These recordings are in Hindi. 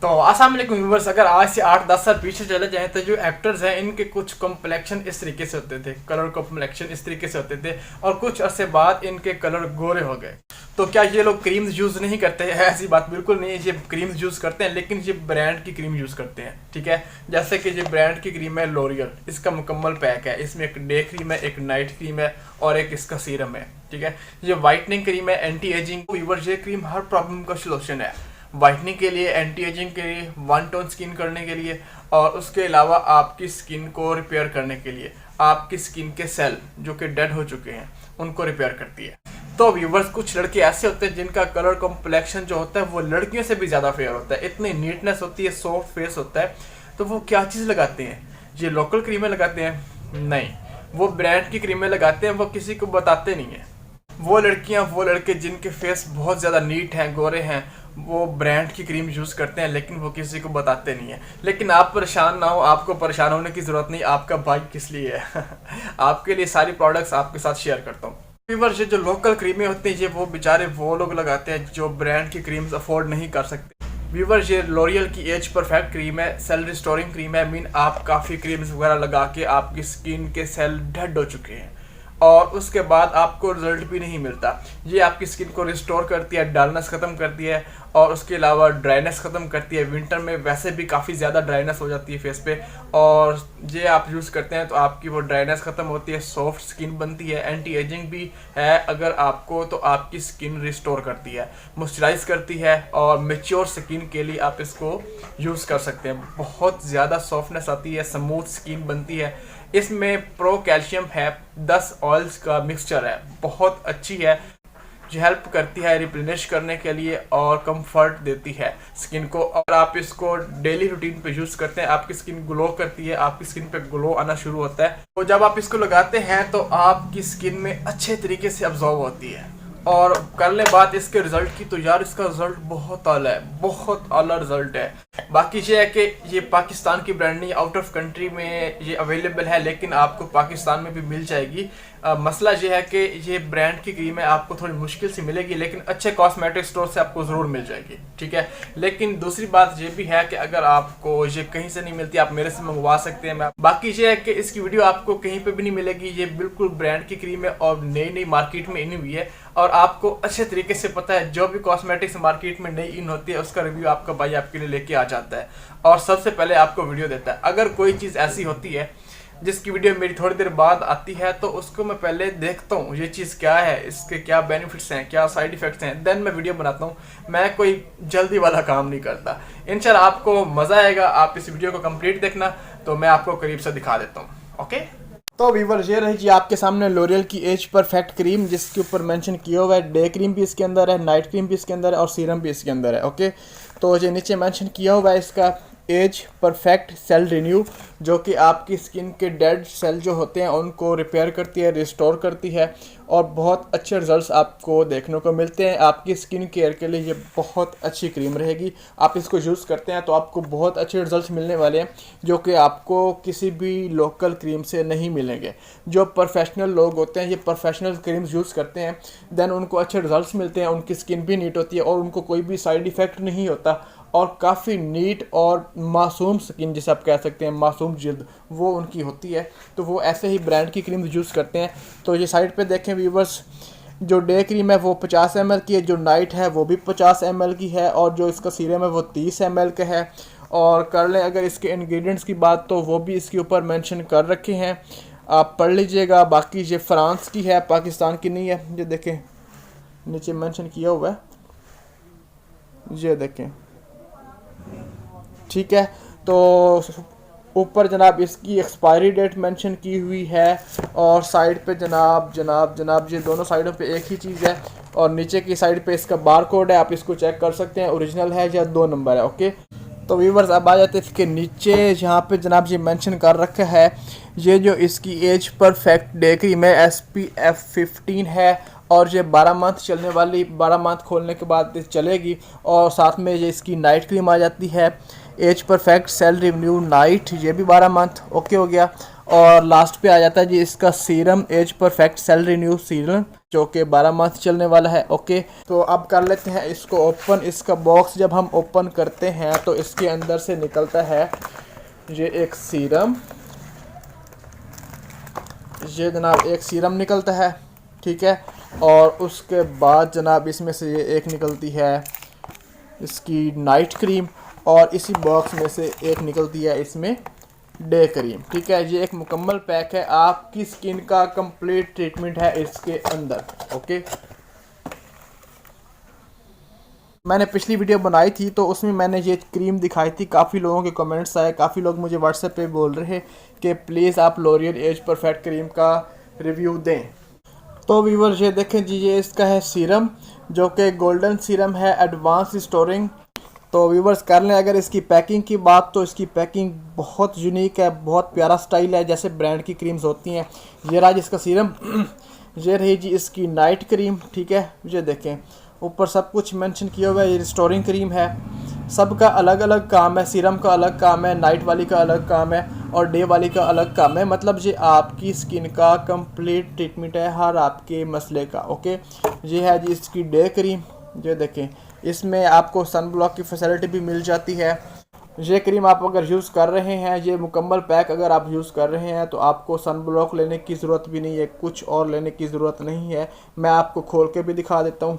तो अस्सलाम वालेकुम व्यूवर्स, अगर आज से 8-10 साल पीछे चले जाएं तो जो एक्टर्स हैं इनके कुछ कॉम्प्लेक्शन इस तरीके से होते थे, कलर कॉम्प्लेक्शन इस तरीके से होते थे और कुछ अरसे बाद इनके कलर गोरे हो गए। तो क्या ये लोग क्रीम्स यूज़ नहीं करते हैं? ऐसी बात बिल्कुल नहीं है, ये क्रीम्स यूज़ करते हैं लेकिन ये ब्रांड की क्रीम यूज़ करते हैं। ठीक है, जैसे कि ये ब्रांड की क्रीम है लॉरियल, इसका मुकम्मल पैक है, इसमें एक डे क्रीम है, एक नाइट क्रीम है और एक इसका सीरम है। ठीक है, ये वाइटनिंग क्रीम है, एंटी एजिंग। व्यूअर्स, ये क्रीम हर प्रॉब्लम का सलूशन है, वाइटनिंग के लिए, एंटी एजिंग के लिए, वन टोन स्किन करने के लिए और उसके अलावा आपकी स्किन को रिपेयर करने के लिए, आपकी स्किन के सेल जो कि डेड हो चुके हैं उनको रिपेयर करती है। तो व्यूवर्स, कुछ लड़के ऐसे होते हैं जिनका कलर कॉम्प्लेक्शन जो होता है वो लड़कियों से भी ज़्यादा फेयर होता है, इतनी नीटनेस होती है, सॉफ्ट फेस होता है। तो वो क्या चीज़ लगाते हैं? ये लोकल क्रीमें लगाते हैं? नहीं, वो ब्रांड की क्रीमें लगाते हैं, वो किसी को बताते नहीं हैं। वो लड़कियां, वो लड़के जिनके फेस बहुत ज़्यादा नीट हैं, गोरे हैं, वो ब्रांड की क्रीम यूज़ करते हैं लेकिन वो किसी को बताते नहीं है। लेकिन आप परेशान ना हो, आपको परेशान होने की ज़रूरत नहीं, आपका भाई किस लिए है आपके लिए सारी प्रोडक्ट्स आपके साथ शेयर करता हूँ। व्यूअर्स, ये जो लोकल क्रीमें होती हैं ये वो बेचारे वो लोग लगाते हैं जो ब्रांड की क्रीम्स अफोर्ड नहीं कर सकते। व्यूअर्स, ये लॉरियल की एज परफेक्ट क्रीम है, सेल रिस्टोरिंग क्रीम है। मीन आप काफ़ी क्रीम्स वगैरह लगा के आपकी स्किन के सेल डेड हो चुके हैं और उसके बाद आपको रिजल्ट भी नहीं मिलता। ये आपकी स्किन को रिस्टोर करती है, डलनेस ख़त्म करती है और उसके अलावा ड्राइनेस ख़त्म करती है। विंटर में वैसे भी काफ़ी ज़्यादा ड्राइनेस हो जाती है फेस पे और ये आप यूज़ करते हैं तो आपकी वो ड्राइनेस ख़त्म होती है, सॉफ्ट स्किन बनती है। एंटी एजिंग भी है अगर आपको, तो आपकी स्किन रिस्टोर करती है, मॉइस्चराइज करती है और मेच्योर स्किन के लिए आप इसको यूज़ कर सकते हैं। बहुत ज़्यादा सॉफ्टनेस आती है, स्मूथ स्किन बनती है। इसमें प्रो कैल्शियम है, 10 ऑयल्स का मिक्सचर है, बहुत अच्छी है, जो हेल्प करती है रिप्लेनिश करने के लिए और कंफर्ट देती है स्किन को। और आप इसको डेली रूटीन पे यूज़ करते हैं, आपकी स्किन ग्लो करती है, आपकी स्किन पे ग्लो आना शुरू होता है। तो जब आप इसको लगाते हैं तो आपकी स्किन में अच्छे तरीके से अब्जॉर्व होती है। और कर ले बात इसके रिजल्ट की, तो यार इसका रिजल्ट बहुत आला है, बहुत आला रिजल्ट है। बाकी ये है कि ये पाकिस्तान की ब्रांड नहीं, आउट ऑफ कंट्री में ये अवेलेबल है लेकिन आपको पाकिस्तान में भी मिल जाएगी। मसला ये है कि ये ब्रांड की क्रीम है, आपको थोड़ी मुश्किल से मिलेगी लेकिन अच्छे कॉस्मेटिक स्टोर से आपको ज़रूर मिल जाएगी। ठीक है, लेकिन दूसरी बात ये भी है कि अगर आपको ये कहीं से नहीं मिलती, आप मेरे से मंगवा सकते हैं। बाकी ये है कि इसकी वीडियो आपको कहीं पे भी नहीं मिलेगी, ये बिल्कुल ब्रांड की क्रीम है और नई नई मार्केट में इन हुई है और आपको अच्छे तरीके से पता है जो भी कॉस्मेटिक्स मार्केट में नई इन होती है उसका रिव्यू आपका भाई आपके लिए लेके आ जाता है और सबसे पहले आपको वीडियो देता है। अगर कोई चीज़ ऐसी होती है जिसकी वीडियो मेरी थोड़ी देर बाद आती है तो उसको मैं पहले देखता हूँ ये चीज़ क्या है, इसके क्या बेनिफिट्स हैं, क्या साइड इफ़ेक्ट्स हैं, देन मैं वीडियो बनाता हूँ। मैं कोई जल्दी वाला काम नहीं करता। इंशाल्लाह आपको मज़ा आएगा, आप इस वीडियो को कंप्लीट देखना, तो मैं आपको करीब से दिखा देता हूँ। ओके, तो व्यूअर्स, ये रही जी आपके सामने लॉरियल की एज परफेक्ट क्रीम, जिसके ऊपर मेंशन किया हुआ है डे क्रीम भी इसके अंदर है, नाइट क्रीम भी इसके अंदर है और सीरम भी इसके अंदर है। ओके, तो ये नीचे मेंशन किया हुआ है इसका एज परफेक्ट सेल रिन्यू, जो कि आपकी स्किन के डेड सेल जो होते हैं उनको रिपेयर करती है, रिस्टोर करती है और बहुत अच्छे रिजल्ट्स आपको देखने को मिलते हैं। आपकी स्किन केयर के लिए ये बहुत अच्छी क्रीम रहेगी। आप इसको यूज़ करते हैं तो आपको बहुत अच्छे रिजल्ट्स मिलने वाले हैं जो कि आपको किसी भी लोकल क्रीम से नहीं मिलेंगे। जो प्रोफेशनल लोग होते हैं ये प्रोफेशनल क्रीम्स यूज़ करते हैं, देन उनको अच्छे रिजल्ट्स मिलते हैं, उनकी स्किन भी नीट होती है और उनको कोई भी साइड इफ़ेक्ट नहीं होता और काफ़ी नीट और मासूम स्किन जिसे आप कह सकते हैं, मासूम जिल्द वो उनकी होती है। तो वो ऐसे ही ब्रांड की क्रीम यूज़ करते हैं। तो ये साइड पे देखें व्यूवर्स, जो डे क्रीम है वो 50 ml की है, जो नाइट है वो भी 50 ml की है और जो इसका सीरम है वो 30 ml का है। और कर लें अगर इसके इंग्रेडिएंट्स की बात तो वो भी इसके ऊपर मेंशन कर रखे हैं, आप पढ़ लीजिएगा। बाकी ये फ्रांस की है, पाकिस्तान की नहीं है। ये देखें नीचे मेंशन किया हुआ है, ये देखें। ठीक है, तो ऊपर जनाब इसकी एक्सपायरी डेट मेंशन की हुई है और साइड पे जनाब ये दोनों साइडों पे एक ही चीज़ है और नीचे की साइड पे इसका बार कोड है, आप इसको चेक कर सकते हैं ओरिजिनल है या 2 नंबर है। ओके, तो व्यूवर्स अब आ जाते हैं इसके नीचे, यहाँ पे जनाब ये मेंशन कर रखा है ये जो इसकी एज परफेक्ट डे क्रीम है SPF 15 है और ये 12 मंथ चलने वाली, 12 मंथ खोलने के बाद चलेगी। और साथ में ये इसकी नाइट क्रीम आ जाती है age perfect cell renew night, ये भी 12 मंथ। ओके हो गया। और लास्ट पे आ जाता है जी इसका serum age perfect cell renew serum, जो कि 12 मंथ चलने वाला है। ओके, तो अब कर लेते हैं इसको ओपन। इसका बॉक्स जब हम ओपन करते हैं तो इसके अंदर से निकलता है ये एक सीरम, ये जनाब एक सीरम निकलता है, ठीक है। और उसके बाद जनाब इसमें से ये एक निकलती है इसकी नाइट क्रीम, और इसी बॉक्स में से एक निकलती है इसमें डे क्रीम, ठीक है। ये एक मुकम्मल पैक है, आपकी स्किन का कंप्लीट ट्रीटमेंट है इसके अंदर। ओके, मैंने पिछली वीडियो बनाई थी तो उसमें मैंने ये क्रीम दिखाई थी, काफ़ी लोगों के कमेंट्स आए, काफ़ी लोग मुझे व्हाट्सएप पे बोल रहे कि प्लीज़ आप लॉरियल एज परफेक्ट क्रीम का रिव्यू दें। तो व्यूअर्स ये देखें जी, ये इसका है सीरम, जो कि गोल्डन सीरम है, एडवांस रिस्टोरिंग। तो व्यूअर्स कर लें अगर इसकी पैकिंग की बात, तो इसकी पैकिंग बहुत यूनिक है, बहुत प्यारा स्टाइल है, जैसे ब्रांड की क्रीम्स होती हैं। ये रहा जी इसका सीरम, ये रही जी इसकी नाइट क्रीम, ठीक है। ये देखें ऊपर सब कुछ मेंशन किया हुआ है, ये रिस्टोरिंग क्रीम है। सबका अलग अलग काम है, सीरम का अलग काम है, नाइट वाली का अलग काम है, और डे वाली का अलग काम है। मतलब ये आपकी स्किन का कंप्लीट ट्रीटमेंट है हर आपके मसले का। ओके, ये है जी इसकी डे क्रीम, ये देखें इसमें आपको सन ब्लॉक की फैसिलिटी भी मिल जाती है। ये क्रीम आप अगर यूज़ कर रहे हैं, ये मुकम्मल पैक अगर आप यूज़ कर रहे हैं, तो आपको सन ब्लॉक लेने की ज़रूरत भी नहीं है, कुछ और लेने की ज़रूरत नहीं है। मैं आपको खोल के भी दिखा देता हूँ।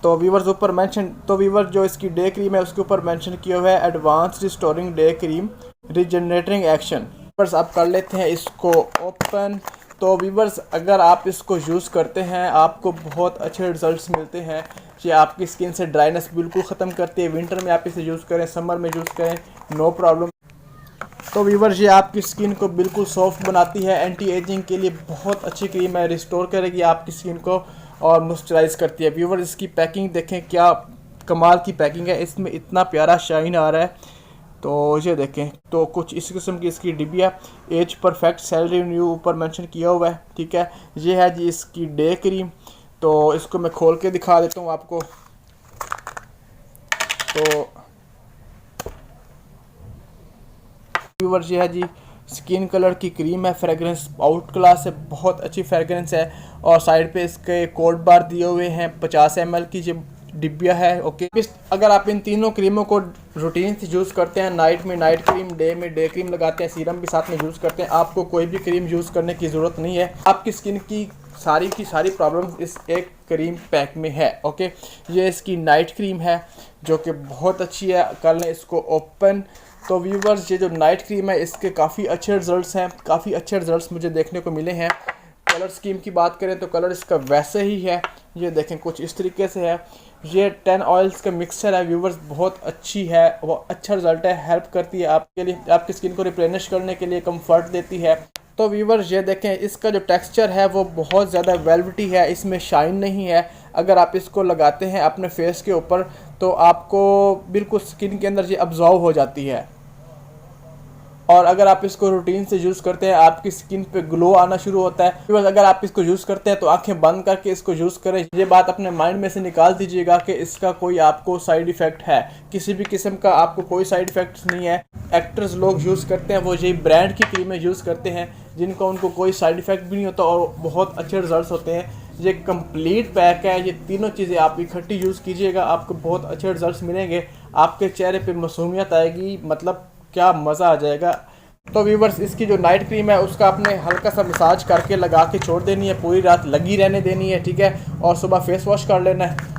तो व्यूवर्स ऊपर मेंशन, तो व्यूवर्स जो इसकी डे क्रीम है उसके ऊपर मेंशन किया हुआ है advance restoring day cream regenerating action. Viewers आप कर लेते हैं इसको ओपन। तो व्यूवर्स अगर आप इसको यूज़ करते हैं आपको बहुत अच्छे रिजल्ट्स मिलते हैं। ये आपकी स्किन से ड्राइनेस बिल्कुल ख़त्म करती है। विंटर में आप इसे यूज़ करें, समर में यूज़ करें, नो प्रॉब्लम। तो व्यूवर्स ये आपकी स्किन को बिल्कुल सॉफ्ट बनाती है, एंटी एजिंग के लिए बहुत अच्छी क्रीम है, रिस्टोर करेगी आपकी स्किन को और मॉइस्चराइज करती है। व्यूवर्स इसकी पैकिंग देखें, क्या कमाल की पैकिंग है, इसमें इतना प्यारा शाइन आ रहा है। तो ये देखें, तो कुछ इस किस्म की इसकी डिबिया, एज परफेक्ट सेल रिन्यू ऊपर मेंशन किया हुआ है, ठीक है। ये है जी इसकी डे क्रीम, तो इसको मैं खोल के दिखा देता हूँ आपको। तो व्यूअर्स ये है जी स्किन कलर की क्रीम है, फ्रेगरेंस आउट क्लास है, बहुत अच्छी फ्रेगरेंस है। और साइड पे इसके कोड बार दिए हुए हैं, 50 ml की ये डिब्बिया है। ओके, अगर आप इन तीनों क्रीमों को रूटीन से यूज़ करते हैं, नाइट में नाइट क्रीम, डे में डे क्रीम लगाते हैं, सीरम भी साथ में यूज़ करते हैं, आपको कोई भी क्रीम यूज़ करने की ज़रूरत नहीं है। आपकी स्किन की सारी प्रॉब्लम्स इस एक क्रीम पैक में है। ओके, ये इसकी नाइट क्रीम है जो कि बहुत अच्छी है। कर लें इसको ओपन। तो व्यूवर्स ये जो नाइट क्रीम है इसके काफ़ी अच्छे रिजल्ट्स हैं, काफ़ी अच्छे रिजल्ट्स मुझे देखने को मिले हैं। कलर स्कीम की बात करें तो कलर इसका वैसे ही है, ये देखें कुछ इस तरीके से है। ये 10 ऑयल्स का मिक्सचर है व्यूवर्स, बहुत अच्छी है, वो अच्छा रिजल्ट है, हेल्प करती है आपके लिए, आपकी स्किन को रिप्लेनिश करने के लिए, कंफर्ट देती है। तो व्यूवर्स ये देखें इसका जो टेक्सचर है वो बहुत ज़्यादा वेलवेटी है, इसमें शाइन नहीं है। अगर आप इसको लगाते हैं अपने फेस के ऊपर तो आपको बिल्कुल स्किन के अंदर ये अब्जॉर्व हो जाती है। और अगर आप इसको रूटीन से यूज़ करते हैं आपकी स्किन पे ग्लो आना शुरू होता है। बस अगर आप इसको यूज़ करते हैं तो आंखें बंद करके इसको यूज़ करें। ये बात अपने माइंड में से निकाल दीजिएगा कि इसका कोई आपको साइड इफ़ेक्ट है, किसी भी किस्म का आपको कोई साइड इफ़ेक्ट नहीं है। एक्टर्स लोग यूज़ करते हैं वो यही ब्रांड की क्रीमें यूज़ करते हैं जिनका उनको कोई साइड इफ़ेक्ट भी नहीं होता और बहुत अच्छे रिजल्ट होते हैं। ये कंप्लीट पैक है, ये तीनों चीज़ें आप इकट्ठी यूज़ कीजिएगा, आपको बहुत अच्छे रिजल्ट मिलेंगे, आपके चेहरे पर मासूमियत आएगी, मतलब क्या मज़ा आ जाएगा। तो व्यूवर्स इसकी जो नाइट क्रीम है उसका आपने हल्का सा मसाज करके लगा के छोड़ देनी है, पूरी रात लगी रहने देनी है, ठीक है। और सुबह फेस वॉश कर लेना है।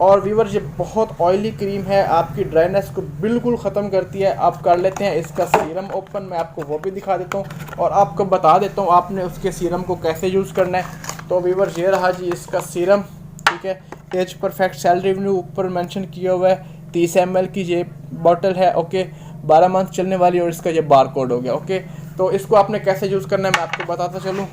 और व्यूवर्स ये बहुत ऑयली क्रीम है, आपकी ड्राइनेस को बिल्कुल ख़त्म करती है। आप कर लेते हैं इसका सीरम ओपन, मैं आपको वो भी दिखा देता हूँ और आपको बता देता हूँ आपने उसके सीरम को कैसे यूज़ करना है। तो व्यूवर्स ये रहा जी इसका सीरम, ठीक है। एज परफेक्ट सेल रिन्यू ऊपर मेंशन किया हुआ है, 30 ml की ये बॉटल है। ओके, 12 मंथ चलने वाली और इसका ये बार कोड हो गया। ओके, तो इसको आपने कैसे यूज़ करना है मैं आपको बताता चलूँ।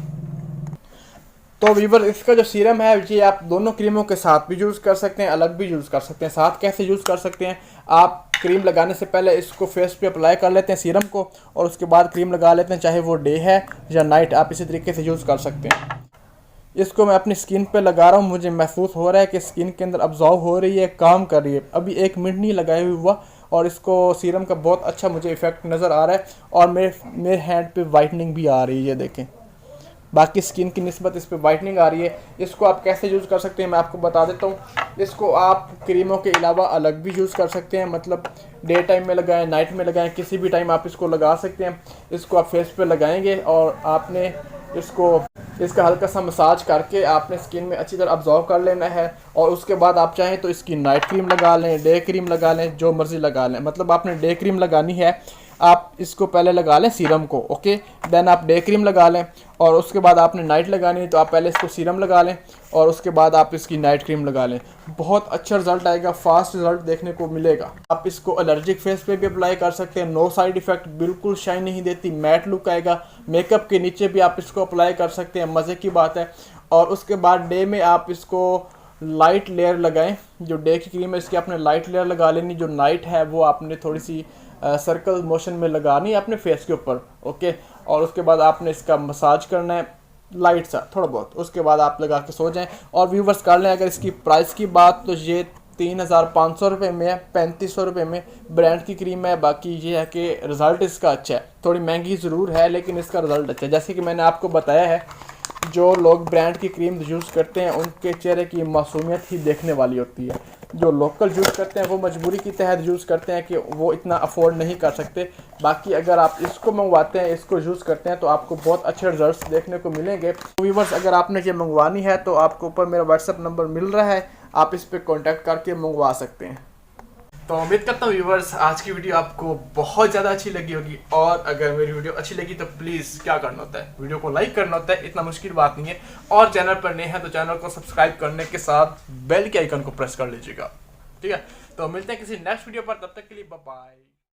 तो व्यूअर इसका जो सीरम है ये आप दोनों क्रीमों के साथ भी यूज़ कर सकते हैं, अलग भी यूज़ कर सकते हैं। साथ कैसे यूज़ कर सकते हैं, आप क्रीम लगाने से पहले इसको फेस पे अप्लाई कर लेते हैं सीरम को और उसके बाद क्रीम लगा लेते हैं, चाहे वो डे है या नाइट, आप इसी तरीके से यूज़ कर सकते हैं। इसको मैं अपनी स्किन पे लगा रहा हूँ, मुझे महसूस हो रहा है कि स्किन के अंदर अब्जॉर्व हो रही है, काम कर रही है। अभी 1 मिनट नहीं लगाए हुआ और इसको सीरम का बहुत अच्छा मुझे इफेक्ट नज़र आ रहा है। और मेरे हैंड पे वाइटनिंग भी आ रही है, ये देखें, बाकी स्किन की निस्बत इस पर वाइटनिंग आ रही है। इसको आप कैसे यूज़ कर सकते हैं मैं आपको बता देता हूँ। इसको आप क्रीमों के अलावा अलग भी यूज़ कर सकते हैं, मतलब डे टाइम में लगाएं, नाइट में लगाएं, किसी भी टाइम आप इसको लगा सकते हैं। इसको आप फेस पे लगाएंगे और आपने इसका हल्का सा मसाज करके आपने स्किन में अच्छी तरह अब्जॉर्व कर लेना है। और उसके बाद आप चाहें तो इसकी नाइट क्रीम लगा लें, डे क्रीम लगा लें, जो मर्ज़ी लगा लें। मतलब आपने डे क्रीम लगानी है, आप इसको पहले लगा लें सीरम को, ओके, देन आप डे क्रीम लगा लें। और उसके बाद आपने नाइट लगानी है तो आप पहले इसको सीरम लगा लें और उसके बाद आप इसकी नाइट क्रीम लगा लें। बहुत अच्छा रिजल्ट आएगा, फास्ट रिजल्ट देखने को मिलेगा। आप इसको एलर्जिक फेस पे भी अप्लाई कर सकते हैं, नो साइड इफेक्ट, बिल्कुल शाइन नहीं देती, मैट लुक आएगा। मेकअप के नीचे भी आप इसको अप्लाई कर सकते हैं, मज़े की बात है। और उसके बाद डे में आप इसको लाइट लेयर लगाएं। जो डे की क्रीम है इसकी आपने लाइट लेयर लगा लेनी, जो नाइट है वो आपने थोड़ी सी सर्कल मोशन में लगानी है अपने फेस के ऊपर, ओके। और उसके बाद आपने इसका मसाज करना है लाइट सा थोड़ा बहुत, उसके बाद आप लगा के सो जाएं। और व्यूवर्स कर लें, अगर इसकी प्राइस की बात तो ये 3,500 रुपये में है, 3500 रुपये में ब्रांड की क्रीम है। बाकी ये है कि रिज़ल्ट इसका अच्छा है, थोड़ी महंगी ज़रूर है लेकिन इसका रिज़ल्ट अच्छा है। जैसे कि मैंने आपको बताया है, जो लोग ब्रांड की क्रीम यूज़ करते हैं उनके चेहरे की मासूमियत ही देखने वाली होती है। जो लोकल यूज़ करते हैं वो मजबूरी की तहत यूज़ करते हैं कि वो इतना अफोर्ड नहीं कर सकते। बाकी अगर आप इसको मंगवाते हैं, इसको यूज़ करते हैं तो आपको बहुत अच्छे रिजल्ट्स देखने को मिलेंगे। व्यूअर्स, अगर आपने ये मंगवानी है तो आपको ऊपर मेरा व्हाट्सएप नंबर मिल रहा है, आप इस पर कॉन्टैक्ट करके मंगवा सकते हैं। तो उम्मीद करता हूँ व्यूवर्स आज की वीडियो आपको बहुत ज़्यादा अच्छी लगी होगी। और अगर मेरी वीडियो अच्छी लगी तो प्लीज़ क्या करना होता है, वीडियो को लाइक करना होता है, इतना मुश्किल बात नहीं है। और चैनल पर नए हैं तो चैनल को सब्सक्राइब करने के साथ बेल के आइकन को प्रेस कर लीजिएगा, ठीक है। तो मिलते हैं किसी नेक्स्ट वीडियो पर, तब तक के लिए बाय बाय।